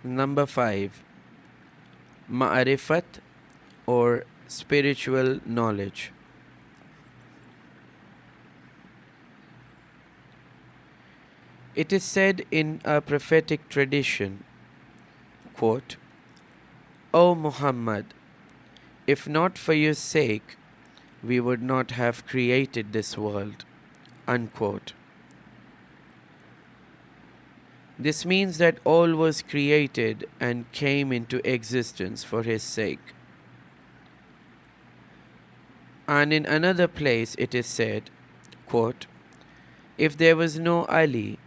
Number 5. Marifat or spiritual knowledge. It is said in a prophetic tradition, quote, "O Muhammad, if not for your sake, we would not have created this world," unquote. This means that all was created and came into existence for his sake. And in another place it is said, quote, "If there was no Ali,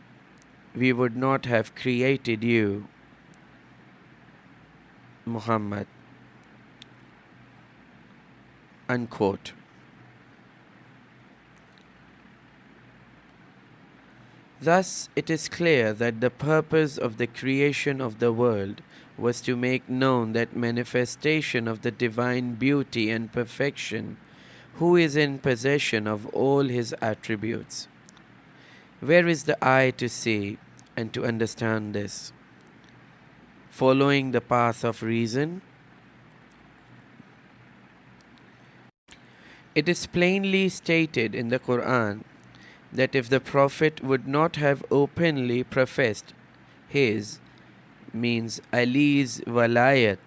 we would not have created you, Muhammad," unquote. Thus, it is clear that the purpose of the creation of the world was to make known that manifestation of the divine beauty and perfection, who is in possession of all his attributes. Where is the eye to see and to understand this? Following the path of reason? It is plainly stated in the Quran that if the Prophet would not have openly professed his, means Ali's walayat,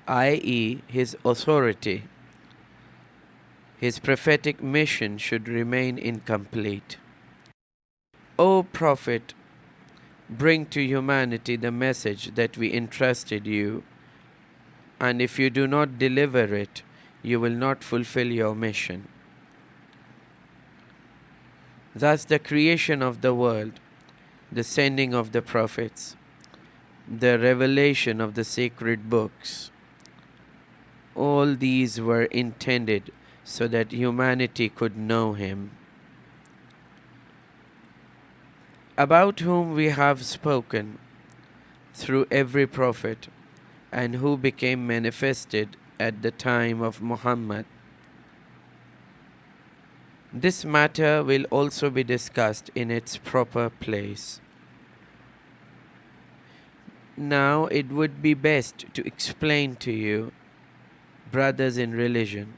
i.e. his authority, his prophetic mission should remain incomplete. O Prophet, bring to humanity the message that we entrusted you, and if you do not deliver it, you will not fulfill your mission. Thus the creation of the world, the sending of the prophets, the revelation of the sacred books, all these were intended so that humanity could know him, about whom we have spoken through every prophet, and who became manifested at the time of Muhammad. This matter will also be discussed in its proper place. Now it would be best to explain to you, brothers in religion,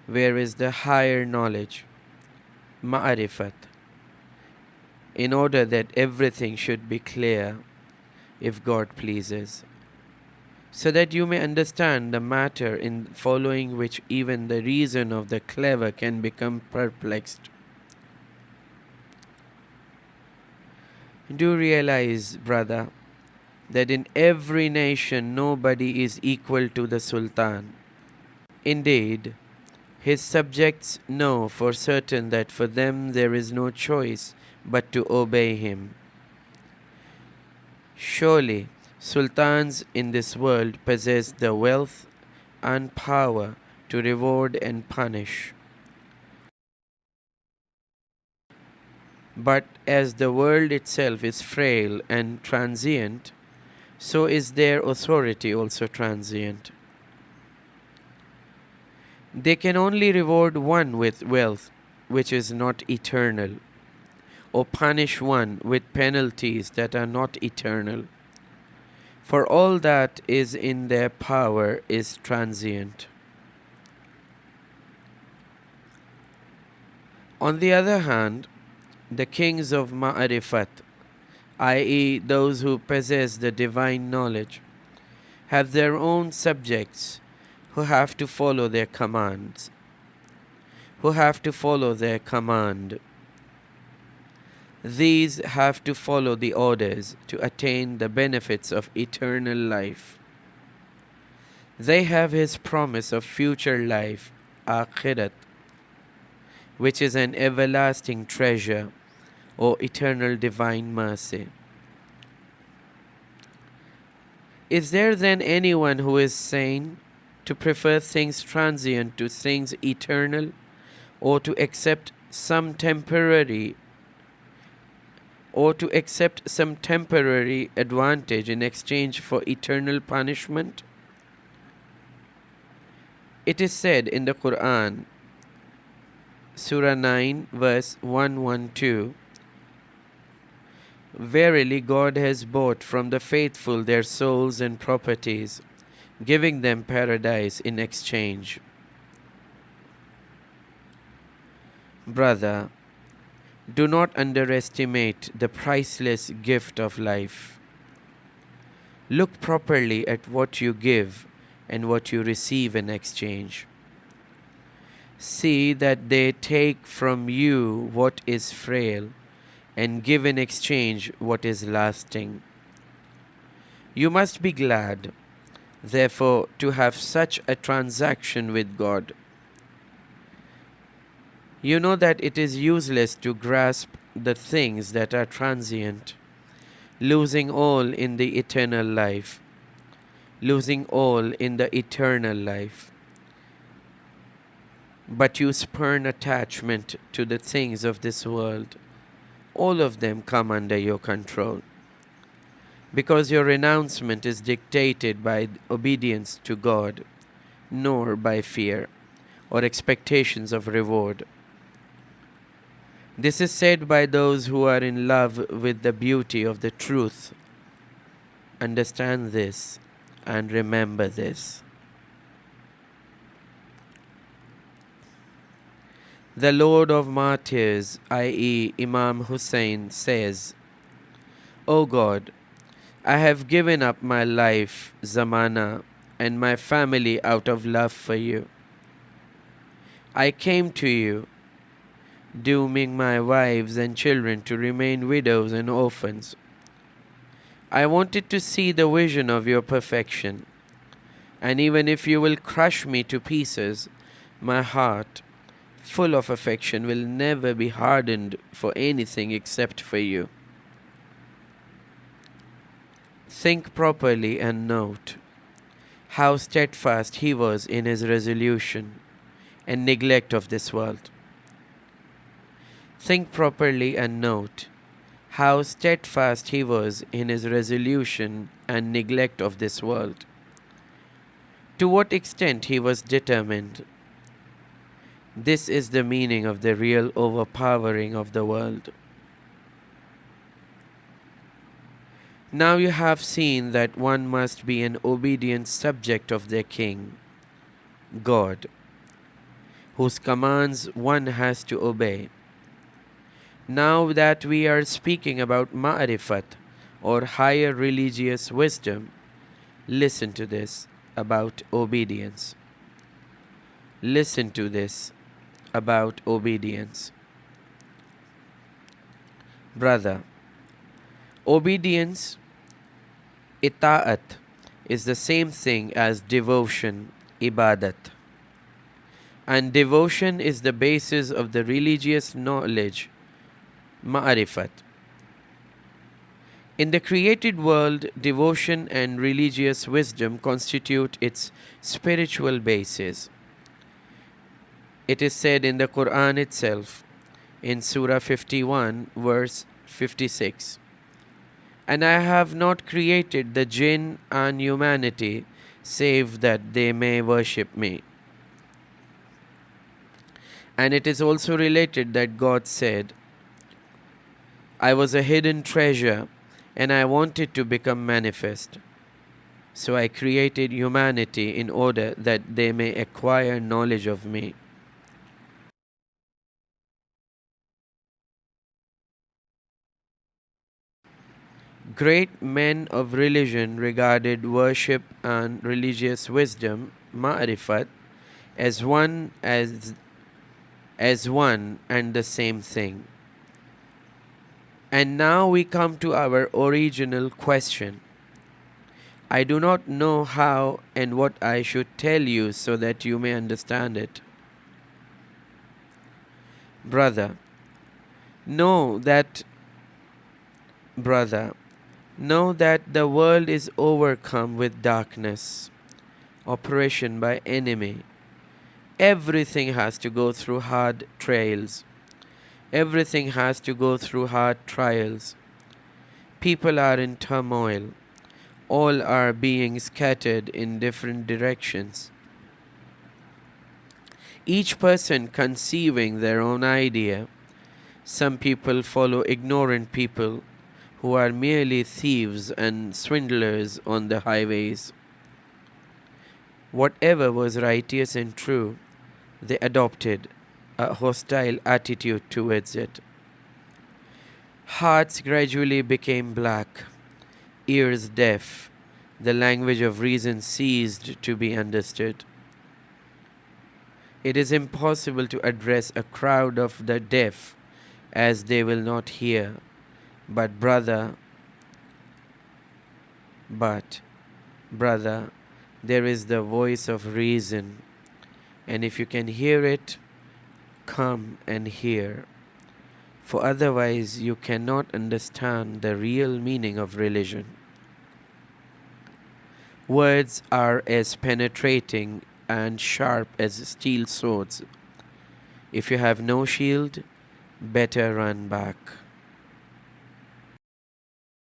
where is the higher knowledge, Marifat, in order that everything should be clear, if God pleases, so that you may understand the matter in following which even the reason of the clever can become perplexed. Do realize, brother, that in every nation nobody is equal to the Sultan. Indeed, his subjects know for certain that for them there is no choice but to obey him. Surely, sultans in this world possess the wealth and power to reward and punish. But as the world itself is frail and transient, so is their authority also transient. They can only reward one with wealth which is not eternal, or punish one with penalties that are not eternal. For all that is in their power is transient. On the other hand, the kings of Marifat, i.e. those who possess the divine knowledge, have their own subjects who have to follow their commands, who have to follow their command. These have to follow the orders to attain the benefits of eternal life. They have his promise of future life, Akhirat, which is an everlasting treasure or eternal divine mercy. Is there then anyone who is sane to prefer things transient to things eternal, or to accept some temporary advantage in exchange for eternal punishment? It is said in the Quran, Surah 9, verse 112, Verily, God has bought from the faithful their souls and properties, giving them paradise in exchange. Brother, do not underestimate the priceless gift of life. Look properly at what you give and what you receive in exchange. See that they take from you what is frail and give in exchange what is lasting. You must be glad, therefore, to have such a transaction with God. You know that it is useless to grasp the things that are transient, losing all in the eternal life, losing all in the eternal life. But you spurn attachment to the things of this world. All of them come under your control, because your renouncement is dictated by obedience to God, nor by fear or expectations of reward. This is said by those who are in love with the beauty of the truth. Understand this and remember this. The Lord of Martyrs, i.e. Imam Hussein, says, O God, I have given up my life, zamana, and my family out of love for you. I came to you, dooming my wives and children to remain widows and orphans. I wanted to see the vision of your perfection, and even if you will crush me to pieces, my heart, full of affection, will never be hardened for anything except for you. Think properly and note how steadfast he was in his resolution and neglect of this world. Think properly and note how steadfast he was in his resolution and neglect of this world. To what extent he was determined. This is the meaning of the real overpowering of the world. Now you have seen that one must be an obedient subject of their king, God, whose commands one has to obey. Now that we are speaking about Marifat, or higher religious wisdom, listen to this about obedience. Listen to this about obedience. Brother, obedience, ita'at, is the same thing as devotion, ibadat. And devotion is the basis of the religious knowledge, Marifat. In the created world, devotion and religious wisdom constitute its spiritual basis. It is said in the Quran itself, in Surah 51, verse 56, And I have not created the jinn and humanity save that they may worship me. And it is also related that God said, I was a hidden treasure and I wanted to become manifest. So I created humanity in order that they may acquire knowledge of me. Great men of religion regarded worship and religious wisdom, Ma'rifat, as one and the same thing. And now we come to our original question. I do not know how and what I should tell you so that you may understand it. Brother, know that the world is overcome with darkness, oppression by enemy. Everything has to go through hard trails. Everything has to go through hard trials. People are in turmoil. All are being scattered in different directions. Each person conceiving their own idea. Some people follow ignorant people who are merely thieves and swindlers on the highways. Whatever was righteous and true, they adopted a hostile attitude towards it. Hearts gradually became black, ears deaf, the language of reason ceased to be understood. It is impossible to address a crowd of the deaf as they will not hear. But brother, there is the voice of reason, and if you can hear it, come and hear. For otherwise you cannot understand the real meaning of religion. Words are as penetrating and sharp as steel swords. If you have no shield, better run back.